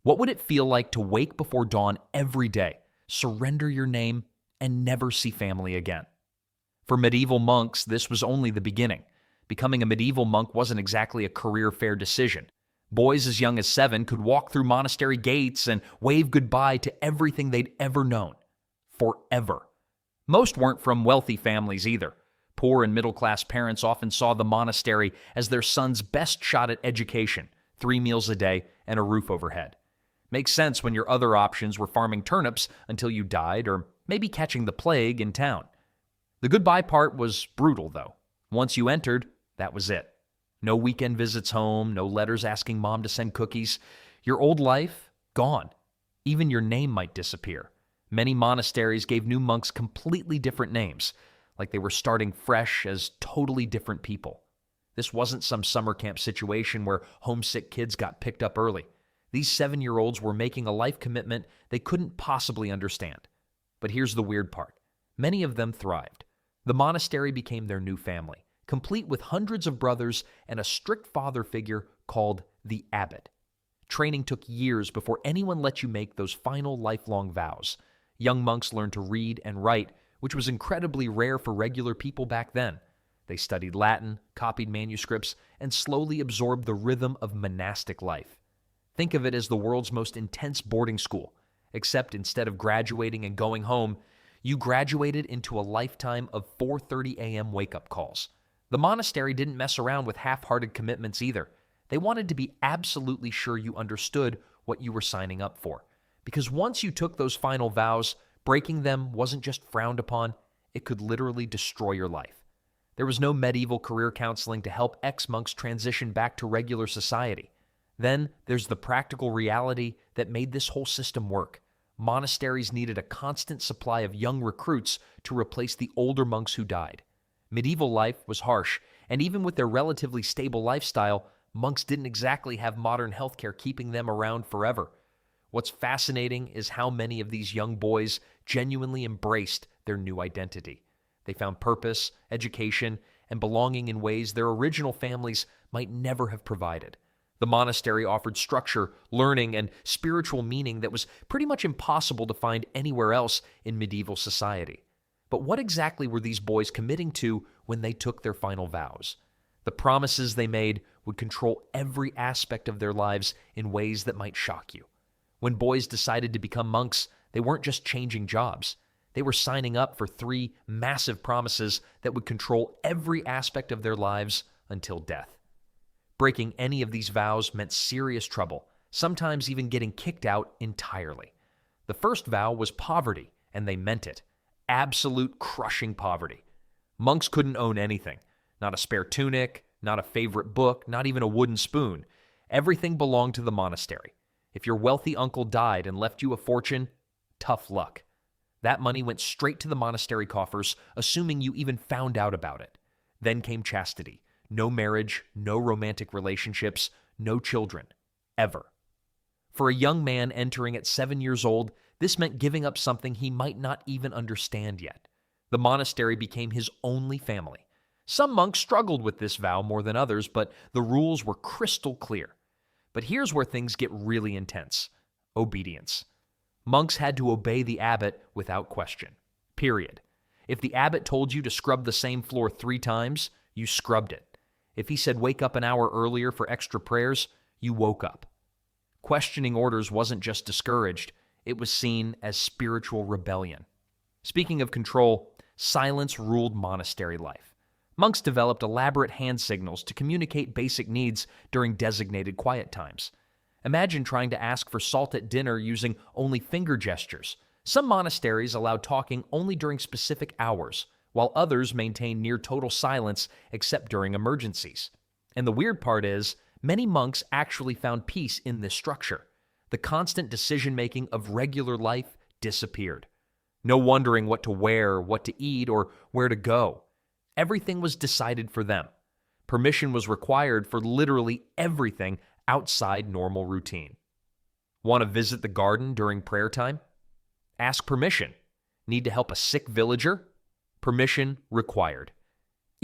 What would it feel like to wake before dawn every day, surrender your name, and never see family again? For medieval monks, this was only the beginning. Becoming a medieval monk wasn't exactly a career fair decision. Boys as young as 7 could walk through monastery gates and wave goodbye to everything they'd ever known. Forever. Most weren't from wealthy families either. Poor and middle-class parents often saw the monastery as their son's best shot at education, 3 meals a day, and a roof overhead. Makes sense when your other options were farming turnips until you died, or maybe catching the plague in town. The goodbye part was brutal, though. Once you entered, that was it. No weekend visits home, no letters asking mom to send cookies. Your old life, gone. Even your name might disappear. Many monasteries gave new monks completely different names, like they were starting fresh as totally different people. This wasn't some summer camp situation where homesick kids got picked up early. These 7-year-olds were making a life commitment they couldn't possibly understand. But here's the weird part. Many of them thrived. The monastery became their new family, complete with hundreds of brothers and a strict father figure called the abbot. Training took years before anyone let you make those final lifelong vows. Young monks learned to read and write, which was incredibly rare for regular people back then. They studied Latin, copied manuscripts, and slowly absorbed the rhythm of monastic life. Think of it as the world's most intense boarding school, except instead of graduating and going home, you graduated into a lifetime of 4:30 a.m. wake-up calls. The monastery didn't mess around with half-hearted commitments either. They wanted to be absolutely sure you understood what you were signing up for. Because once you took those final vows, breaking them wasn't just frowned upon, it could literally destroy your life. There was no medieval career counseling to help ex-monks transition back to regular society. Then there's the practical reality that made this whole system work. Monasteries needed a constant supply of young recruits to replace the older monks who died. Medieval life was harsh, and even with their relatively stable lifestyle, monks didn't exactly have modern healthcare keeping them around forever. What's fascinating is how many of these young boys genuinely embraced their new identity. They found purpose, education, and belonging in ways their original families might never have provided. The monastery offered structure, learning, and spiritual meaning that was pretty much impossible to find anywhere else in medieval society. But what exactly were these boys committing to when they took their final vows? The promises they made would control every aspect of their lives in ways that might shock you. When boys decided to become monks, they weren't just changing jobs. They were signing up for 3 massive promises that would control every aspect of their lives until death. Breaking any of these vows meant serious trouble, sometimes even getting kicked out entirely. The first vow was poverty, and they meant it. Absolute crushing poverty. Monks couldn't own anything. Not a spare tunic, not a favorite book, not even a wooden spoon. Everything belonged to the monastery. If your wealthy uncle died and left you a fortune, tough luck. That money went straight to the monastery coffers, assuming you even found out about it. Then came chastity. No marriage, no romantic relationships, no children. Ever. For a young man entering at 7 years old, this meant giving up something he might not even understand yet. The monastery became his only family. Some monks struggled with this vow more than others, but the rules were crystal clear. But here's where things get really intense. Obedience. Monks had to obey the abbot without question. Period. If the abbot told you to scrub the same floor 3 times, you scrubbed it. If he said wake up an hour earlier for extra prayers, you woke up. Questioning orders wasn't just discouraged, it was seen as spiritual rebellion. Speaking of control, silence ruled monastery life. Monks developed elaborate hand signals to communicate basic needs during designated quiet times. Imagine trying to ask for salt at dinner using only finger gestures. Some monasteries allowed talking only during specific hours, while others maintained near total silence except during emergencies. And the weird part is, many monks actually found peace in this structure. The constant decision-making of regular life disappeared. No wondering what to wear, what to eat, or where to go. Everything was decided for them. Permission was required for literally everything outside normal routine. Want to visit the garden during prayer time? Ask permission. Need to help a sick villager? Permission required.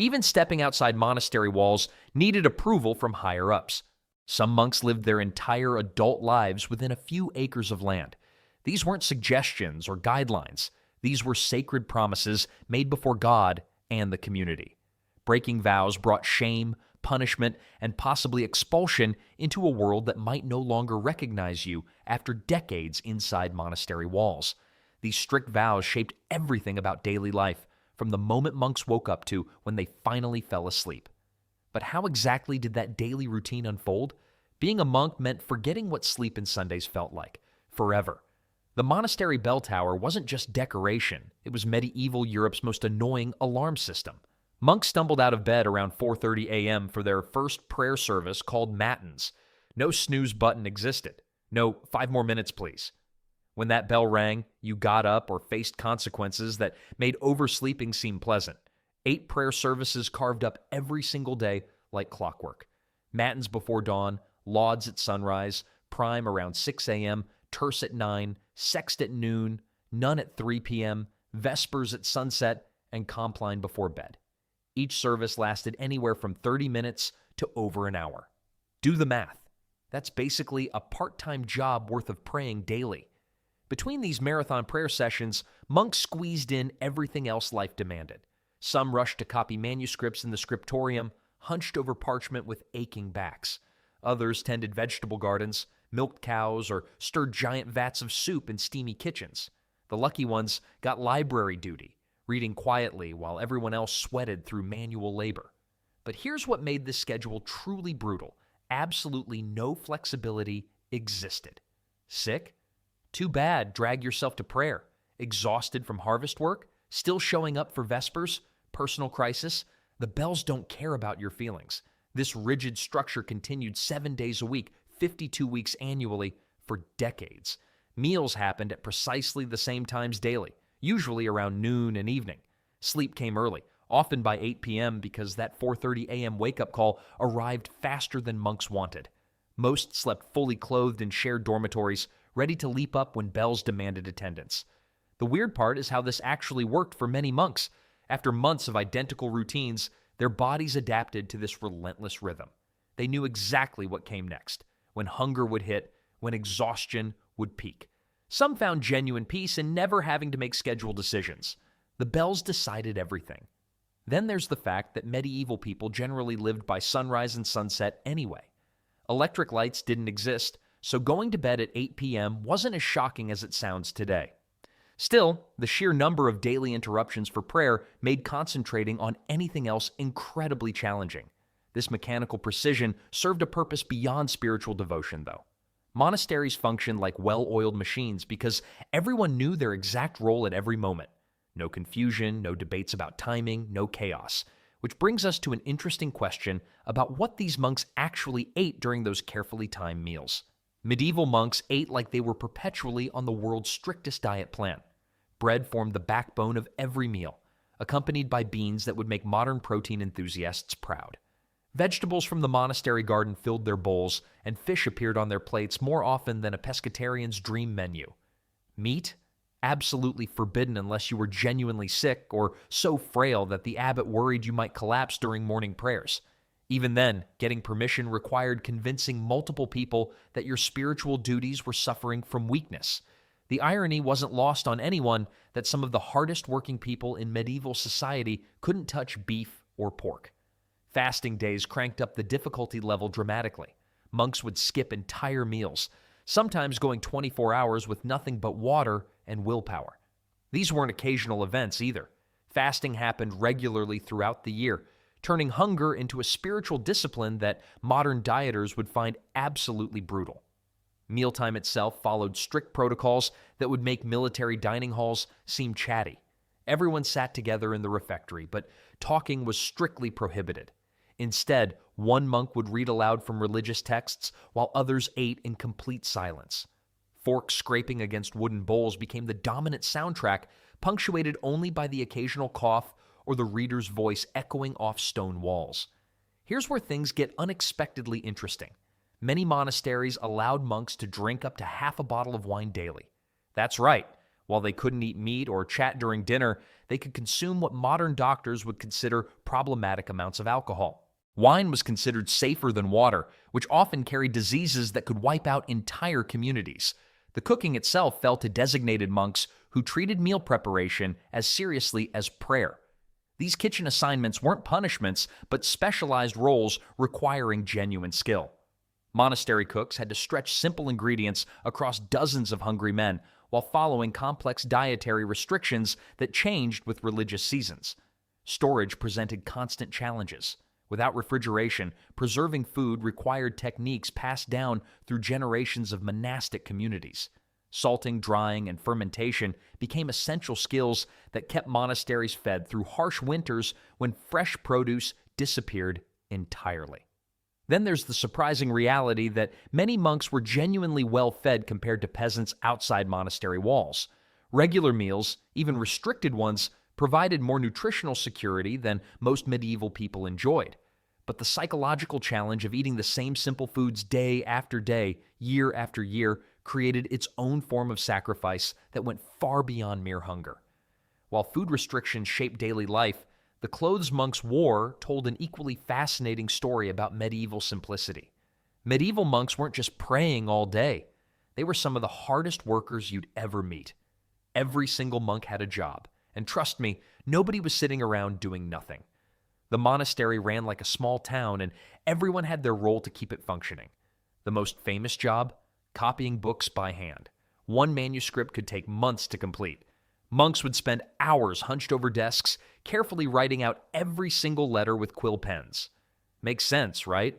Even stepping outside monastery walls needed approval from higher-ups. Some monks lived their entire adult lives within a few acres of land. These weren't suggestions or guidelines. These were sacred promises made before God and the community. Breaking vows brought shame, punishment, and possibly expulsion into a world that might no longer recognize you after decades inside monastery walls. These strict vows shaped everything about daily life, from the moment monks woke up to when they finally fell asleep. But how exactly did that daily routine unfold? Being a monk meant forgetting what sleep and Sundays felt like, forever. The monastery bell tower wasn't just decoration, it was medieval Europe's most annoying alarm system. Monks stumbled out of bed around 4:30 a.m. for their first prayer service called matins. No snooze button existed. No, 5 more minutes, please. When that bell rang, you got up or faced consequences that made oversleeping seem pleasant. 8 prayer services carved up every single day like clockwork. Matins before dawn, lauds at sunrise, prime around 6 a.m., terce at 9, sext at noon, none at 3 p.m., vespers at sunset, and compline before bed. Each service lasted anywhere from 30 minutes to over an hour. Do the math. That's basically a part-time job worth of praying daily. Between these marathon prayer sessions, monks squeezed in everything else life demanded. Some rushed to copy manuscripts in the Scriptorium, hunched over parchment with aching backs. Others tended vegetable gardens, milked cows, or stirred giant vats of soup in steamy kitchens. The lucky ones got library duty, reading quietly while everyone else sweated through manual labor. But here's what made this schedule truly brutal. Absolutely no flexibility existed. Sick? Too bad, drag yourself to prayer. Exhausted from harvest work? Still showing up for vespers? Personal crisis? The bells don't care about your feelings. This rigid structure continued 7 days a week, 52 weeks annually, for decades. Meals happened at precisely the same times daily, usually around noon and evening. Sleep came early, often by 8 p.m. because that 4:30 a.m. wake-up call arrived faster than monks wanted. Most slept fully clothed in shared dormitories, ready to leap up when bells demanded attendance. The weird part is how this actually worked for many monks. After months of identical routines, their bodies adapted to this relentless rhythm. They knew exactly what came next, when hunger would hit, when exhaustion would peak. Some found genuine peace in never having to make scheduled decisions. The bells decided everything. Then there's the fact that medieval people generally lived by sunrise and sunset anyway. Electric lights didn't exist, so going to bed at 8 p.m. wasn't as shocking as it sounds today. Still, the sheer number of daily interruptions for prayer made concentrating on anything else incredibly challenging. This mechanical precision served a purpose beyond spiritual devotion, though. Monasteries functioned like well-oiled machines because everyone knew their exact role at every moment. No confusion, no debates about timing, no chaos. Which brings us to an interesting question about what these monks actually ate during those carefully timed meals. Medieval monks ate like they were perpetually on the world's strictest diet plan. Bread formed the backbone of every meal, accompanied by beans that would make modern protein enthusiasts proud. Vegetables from the monastery garden filled their bowls, and fish appeared on their plates more often than a pescatarian's dream menu. Meat? Absolutely forbidden unless you were genuinely sick or so frail that the abbot worried you might collapse during morning prayers. Even then, getting permission required convincing multiple people that your spiritual duties were suffering from weakness. The irony wasn't lost on anyone that some of the hardest working people in medieval society couldn't touch beef or pork. Fasting days cranked up the difficulty level dramatically. Monks would skip entire meals, sometimes going 24 hours with nothing but water and willpower. These weren't occasional events either. Fasting happened regularly throughout the year, turning hunger into a spiritual discipline that modern dieters would find absolutely brutal. Mealtime itself followed strict protocols that would make military dining halls seem chatty. Everyone sat together in the refectory, but talking was strictly prohibited. Instead, one monk would read aloud from religious texts while others ate in complete silence. Forks scraping against wooden bowls became the dominant soundtrack, punctuated only by the occasional cough or the reader's voice echoing off stone walls. Here's where things get unexpectedly interesting. Many monasteries allowed monks to drink up to half a bottle of wine daily. That's right, While they couldn't eat meat or chat during dinner, they could consume what modern doctors would consider problematic amounts of alcohol. Wine was considered safer than water, which often carried diseases that could wipe out entire communities. The cooking itself fell to designated monks who treated meal preparation as seriously as prayer. These kitchen assignments weren't punishments, but specialized roles requiring genuine skill. Monastery cooks had to stretch simple ingredients across dozens of hungry men while following complex dietary restrictions that changed with religious seasons. Storage presented constant challenges. Without refrigeration, preserving food required techniques passed down through generations of monastic communities. Salting, drying, and fermentation became essential skills that kept monasteries fed through harsh winters when fresh produce disappeared entirely. Then there's the surprising reality that many monks were genuinely well-fed compared to peasants outside monastery walls. Regular meals, even restricted ones, provided more nutritional security than most medieval people enjoyed. But the psychological challenge of eating the same simple foods day after day, year after year, created its own form of sacrifice that went far beyond mere hunger. While food restrictions shaped daily life, the clothes monks wore told an equally fascinating story about medieval simplicity. Medieval monks weren't just praying all day. They were some of the hardest workers you'd ever meet. Every single monk had a job, and trust me, nobody was sitting around doing nothing. The monastery ran like a small town, and everyone had their role to keep it functioning. The most famous job? Copying books by hand. One manuscript could take months to complete. Monks would spend hours hunched over desks, carefully writing out every single letter with quill pens. Makes sense, right?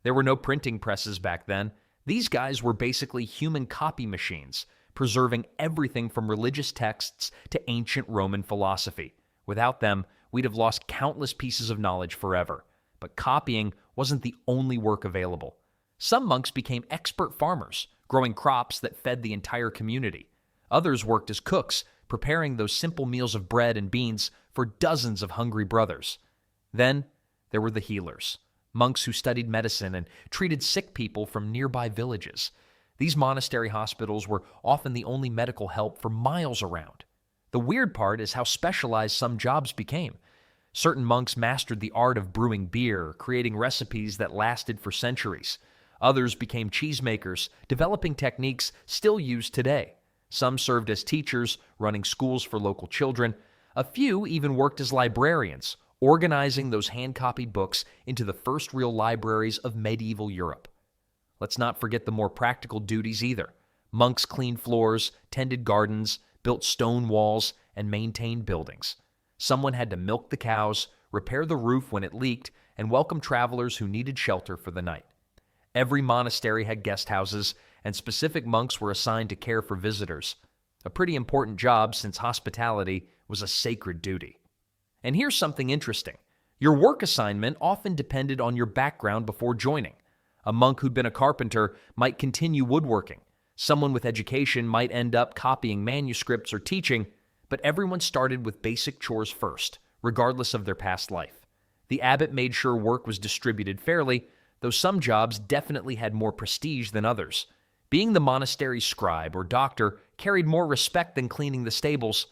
There were no printing presses back then. These guys were basically human copy machines, preserving everything from religious texts to ancient Roman philosophy. Without them, we'd have lost countless pieces of knowledge forever. But copying wasn't the only work available. Some monks became expert farmers, growing crops that fed the entire community. Others worked as cooks, preparing those simple meals of bread and beans for dozens of hungry brothers. Then there were the healers, monks who studied medicine and treated sick people from nearby villages. These monastery hospitals were often the only medical help for miles around. The weird part is how specialized some jobs became. Certain monks mastered the art of brewing beer, creating recipes that lasted for centuries. Others became cheesemakers, developing techniques still used today. Some served as teachers, running schools for local children. A few even worked as librarians, organizing those hand-copied books into the first real libraries of medieval Europe. Let's not forget the more practical duties either. Monks cleaned floors, tended gardens, built stone walls, and maintained buildings. Someone had to milk the cows, repair the roof when it leaked, and welcome travelers who needed shelter for the night. Every monastery had guest houses, and specific monks were assigned to care for visitors. A pretty important job since hospitality was a sacred duty. And here's something interesting. Your work assignment often depended on your background before joining. A monk who'd been a carpenter might continue woodworking. Someone with education might end up copying manuscripts or teaching, but everyone started with basic chores first, regardless of their past life. The abbot made sure work was distributed fairly, though some jobs definitely had more prestige than others. Being the monastery's scribe or doctor carried more respect than cleaning the stables.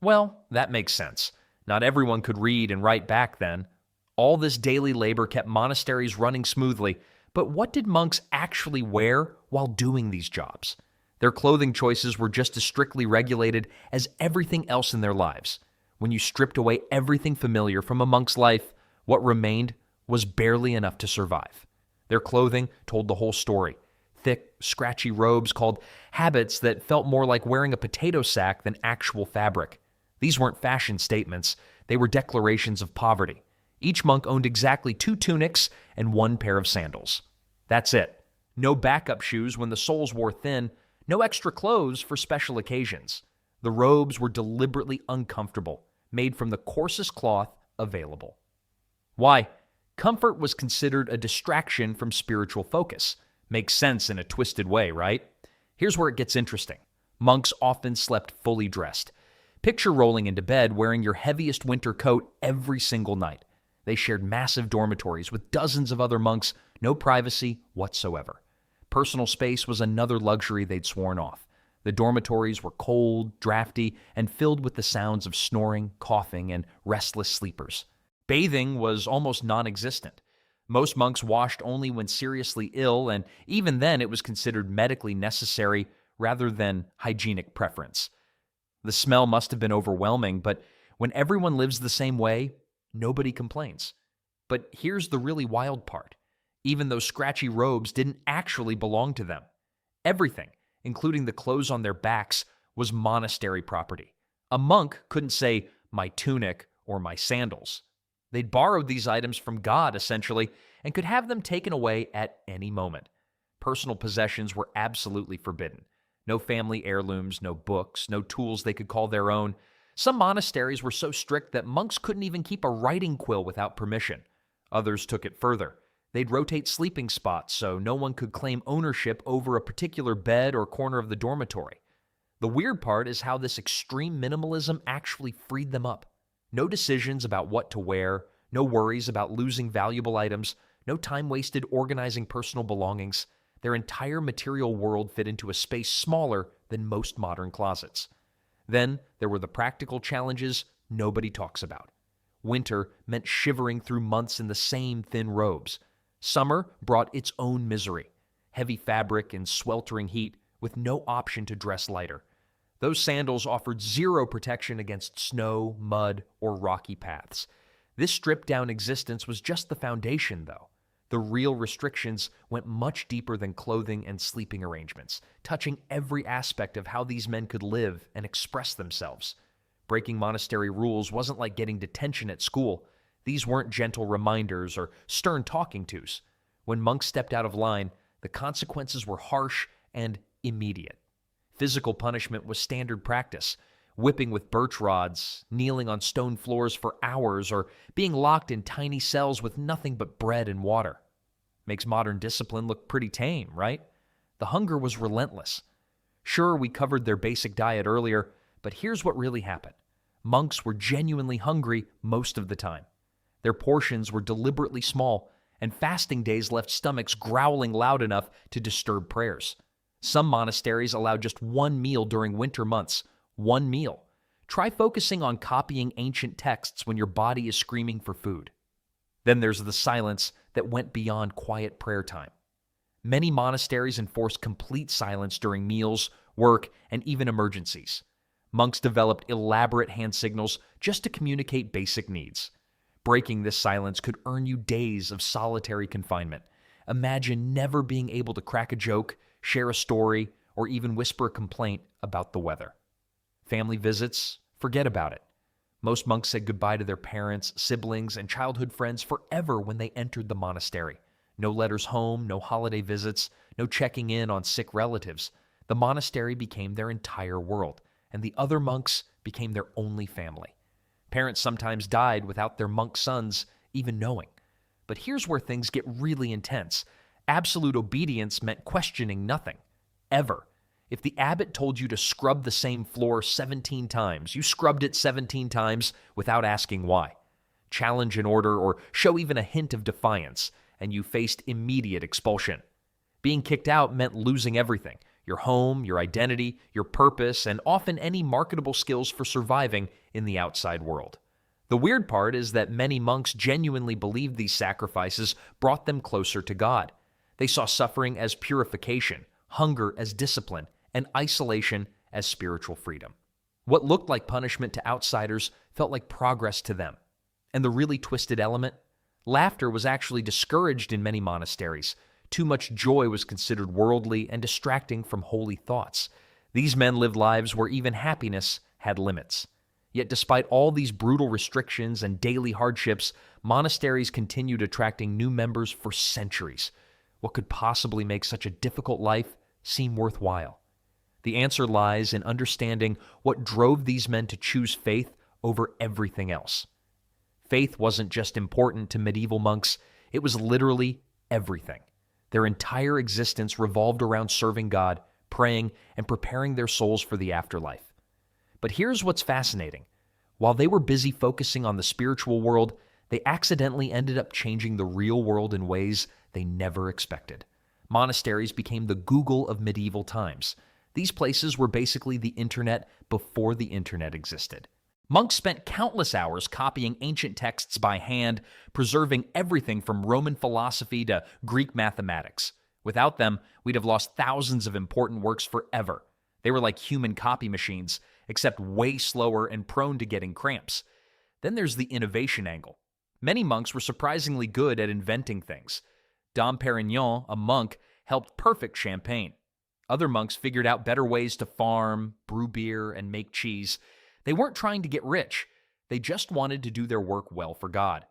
Well, that makes sense. Not everyone could read and write back then. All this daily labor kept monasteries running smoothly, but what did monks actually wear while doing these jobs? Their clothing choices were just as strictly regulated as everything else in their lives. When you stripped away everything familiar from a monk's life, what remained was barely enough to survive. Their clothing told the whole story. Thick, scratchy robes called habits that felt more like wearing a potato sack than actual fabric. These weren't fashion statements. They were declarations of poverty. Each monk owned exactly 2 tunics and 1 pair of sandals. That's it. No backup shoes when the soles wore thin, no extra clothes for special occasions. The robes were deliberately uncomfortable, made from the coarsest cloth available. Why? Comfort was considered a distraction from spiritual focus. Makes sense in a twisted way, right? Here's where it gets interesting. Monks often slept fully dressed. Picture rolling into bed wearing your heaviest winter coat every single night. They shared massive dormitories with dozens of other monks, no privacy whatsoever. Personal space was another luxury they'd sworn off. The dormitories were cold, drafty, and filled with the sounds of snoring, coughing, and restless sleepers. Bathing was almost non-existent. Most monks washed only when seriously ill, and even then it was considered medically necessary rather than hygienic preference. The smell must have been overwhelming, but when everyone lives the same way, nobody complains. But here's the really wild part. Even those scratchy robes didn't actually belong to them. Everything, including the clothes on their backs, was monastery property. A monk couldn't say, "my tunic" or "my sandals." They'd borrowed these items from God, essentially, and could have them taken away at any moment. Personal possessions were absolutely forbidden. No family heirlooms, no books, no tools they could call their own. Some monasteries were so strict that monks couldn't even keep a writing quill without permission. Others took it further. They'd rotate sleeping spots so no one could claim ownership over a particular bed or corner of the dormitory. The weird part is how this extreme minimalism actually freed them up. No decisions about what to wear, no worries about losing valuable items, no time wasted organizing personal belongings. Their entire material world fit into a space smaller than most modern closets. Then there were the practical challenges nobody talks about. Winter meant shivering through months in the same thin robes. Summer brought its own misery, heavy fabric and sweltering heat with no option to dress lighter. Those sandals offered zero protection against snow, mud, or rocky paths. This stripped-down existence was just the foundation, though. The real restrictions went much deeper than clothing and sleeping arrangements, touching every aspect of how these men could live and express themselves. Breaking monastery rules wasn't like getting detention at school. These weren't gentle reminders or stern talking tos. When monks stepped out of line, the consequences were harsh and immediate. Physical punishment was standard practice. Whipping with birch rods, kneeling on stone floors for hours, or being locked in tiny cells with nothing but bread and water. Makes modern discipline look pretty tame, right? The hunger was relentless. Sure, we covered their basic diet earlier, but here's what really happened. Monks were genuinely hungry most of the time. Their portions were deliberately small, and fasting days left stomachs growling loud enough to disturb prayers. Some monasteries allowed just one meal during winter months. One meal. Try focusing on copying ancient texts when your body is screaming for food. Then there's the silence that went beyond quiet prayer time. Many monasteries enforced complete silence during meals, work, and even emergencies. Monks developed elaborate hand signals just to communicate basic needs. Breaking this silence could earn you days of solitary confinement. Imagine never being able to crack a joke, share a story, or even whisper a complaint about the weather. Family visits, forget about it. Most monks said goodbye to their parents, siblings, and childhood friends forever when they entered the monastery. No letters home, no holiday visits, no checking in on sick relatives. The monastery became their entire world, and the other monks became their only family. Parents sometimes died without their monk sons even knowing. But here's where things get really intense. Absolute obedience meant questioning nothing, ever. If the abbot told you to scrub the same floor 17 times, you scrubbed it 17 times without asking why. Challenge an order or show even a hint of defiance, and you faced immediate expulsion. Being kicked out meant losing everything: your home, your identity, your purpose, and often any marketable skills for surviving in the outside world. The weird part is that many monks genuinely believed these sacrifices brought them closer to God. They saw suffering as purification, hunger as discipline, and isolation as spiritual freedom. What looked like punishment to outsiders felt like progress to them. And the really twisted element? Laughter was actually discouraged in many monasteries. Too much joy was considered worldly and distracting from holy thoughts. These men lived lives where even happiness had limits. Yet despite all these brutal restrictions and daily hardships, monasteries continued attracting new members for centuries. What could possibly make such a difficult life seem worthwhile? The answer lies in understanding what drove these men to choose faith over everything else. Faith wasn't just important to medieval monks, it was literally everything. Their entire existence revolved around serving God, praying, and preparing their souls for the afterlife. But here's what's fascinating. While they were busy focusing on the spiritual world, they accidentally ended up changing the real world in ways they never expected. Monasteries became the Google of medieval times. These places were basically the internet before the internet existed. Monks spent countless hours copying ancient texts by hand, preserving everything from Roman philosophy to Greek mathematics. Without them, we'd have lost thousands of important works forever. They were like human copy machines, except way slower and prone to getting cramps. Then there's the innovation angle. Many monks were surprisingly good at inventing things. Dom Perignon, a monk, helped perfect champagne. Other monks figured out better ways to farm, brew beer, and make cheese. They weren't trying to get rich. They just wanted to do their work well for God.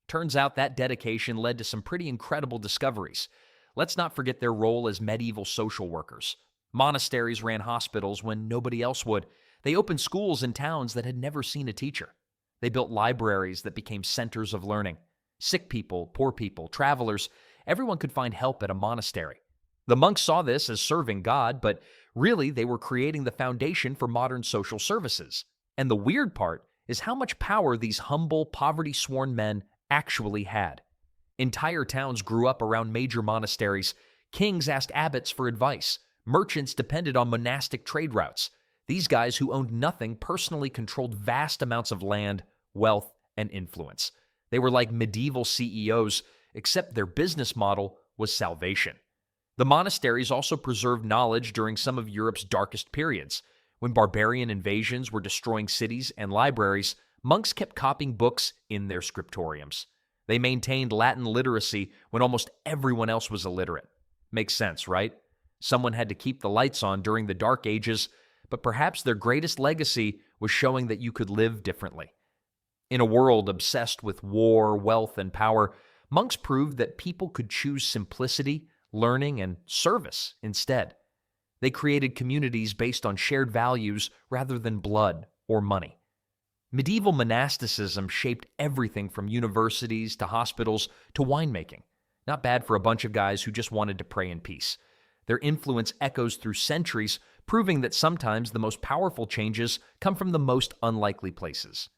Turns out that dedication led to some pretty incredible discoveries. Let's not forget their role as medieval social workers. Monasteries ran hospitals when nobody else would. They opened schools in towns that had never seen a teacher. They built libraries that became centers of learning. Sick people, poor people, travelers, everyone could find help at a monastery. The monks saw this as serving God, but really they were creating the foundation for modern social services. And the weird part is how much power these humble, poverty-sworn men actually had. Entire towns grew up around major monasteries. Kings asked abbots for advice. Merchants depended on monastic trade routes. These guys who owned nothing personally controlled vast amounts of land, wealth, and influence. They were like medieval CEOs, except their business model was salvation. The monasteries also preserved knowledge during some of Europe's darkest periods. When barbarian invasions were destroying cities and libraries, monks kept copying books in their scriptoriums. They maintained Latin literacy when almost everyone else was illiterate. Makes sense, right? Someone had to keep the lights on during the Dark Ages, but perhaps their greatest legacy was showing that you could live differently. In a world obsessed with war, wealth, and power, monks proved that people could choose simplicity, learning, and service instead. They created communities based on shared values rather than blood or money. Medieval monasticism shaped everything from universities to hospitals to winemaking. Not bad for a bunch of guys who just wanted to pray in peace. Their influence echoes through centuries, proving that sometimes the most powerful changes come from the most unlikely places.